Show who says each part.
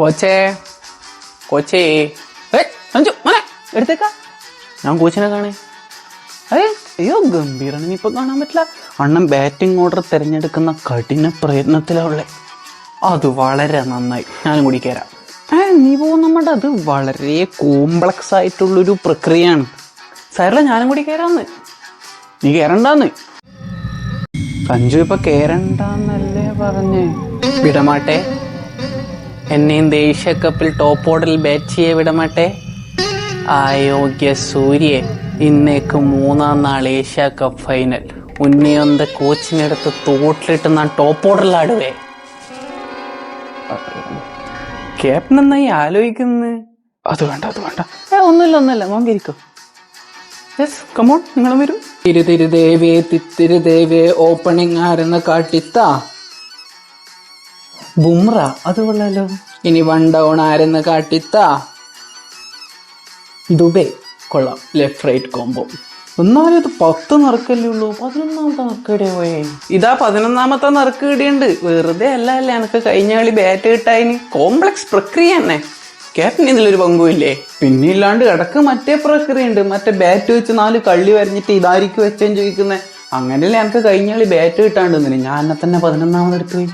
Speaker 1: കോച്ചേ കോച്ചേ അഞ്ചു മോനെ എടുത്തേക്ക. ഞാൻ കോച്ചിനെ കാണേ. അയ്യോ ഗംഭീറാണ്. ഇനിയിപ്പോൾ കാണാൻ പറ്റില്ല. അണ്ണൻ ബാറ്റിംഗ് ഓർഡർ തിരഞ്ഞെടുക്കുന്ന കഠിന പ്രയത്നത്തിലുള്ള അത് വളരെ നന്നായി. ഞാനും കൂടി കയറാം. നീ പോകുന്നുണ്ട്. അത് വളരെ കോംപ്ലക്സ് ആയിട്ടുള്ളൊരു പ്രക്രിയയാണ്. സാറില്ല, ഞാനും കൂടി കയറാന്ന്. നീ കയറണ്ടാന്ന്. സഞ്ജു ഇപ്പൊ കയറണ്ടെന്നല്ലേ പറഞ്ഞേ? വിടമാട്ടെ, എന്നെയും ദേശീയ കപ്പിൽ ടോപ്പ് ഓർഡറിൽ ബാറ്റ് ചെയ്യേ വിടമാട്ടെ. അയോഗ്യ സൂര്യെ, ഇന്നേക്ക് 3-ാം നാൾ ഏഷ്യ കപ്പ് ഫൈനൽ. ഉന്നയൊന്ത കോച്ചിനെടുത്ത് തോട്ടിലിട്ട് ഞാൻ ടോപ്പ് ഓർഡറിലാടുവേ. ക്യാപ്റ്റൻ എന്നായി ആലോചിക്കുന്നത്? അത് വേണ്ട അത് വേണ്ട. ഒന്നുമില്ല നോക്കിയിരിക്കും. യെസ് കമോൺ, നിങ്ങളും വരൂ. തിരുതിരുദേവേ തിരുദേവേ ഓപ്പണിംഗ് ആരെന്ന് കാട്ടിത്ത ബുംറ. അത് കൊള്ളാലോ. ഇനി 1 ഡൗൺ ആരെന്ന് കാട്ടിത്ത ദുബൈ. കൊള്ളാം. Left right combo. എന്നാലും ഇത് 10 നറുക്കല്ലേ ഉള്ളൂ. 11ാമത്തെ നറുക്കടിയാ പോയേ. ഇതാ 11ാമത്തെ നറുക്കടിയുണ്ട്. വെറുതെ അല്ല എനിക്ക് കഴിഞ്ഞ കളി ബാറ്റ് കിട്ടാൻ കോംപ്ലക്സ് പ്രക്രിയ തന്നെ. ക്യാപ്റ്റൻ ഇതിലൊരു പങ്കുമില്ലേ? പിന്നെ ഇല്ലാണ്ട് ഇടക്ക് മറ്റേ പ്രക്രിയ ഉണ്ട്. മറ്റേ ബാറ്റ് വെച്ച് 4 കള്ളി വരഞ്ഞിട്ട് ഇതായിരിക്കും വെച്ചേന്ന് ചോദിക്കുന്നത്. അങ്ങനെയല്ലേ എനിക്ക് കഴിഞ്ഞ കളി ബാറ്റ് കിട്ടാണ്ട്. ഞാൻ എന്നെ തന്നെ 11ാമത് എടുത്തു പോയി.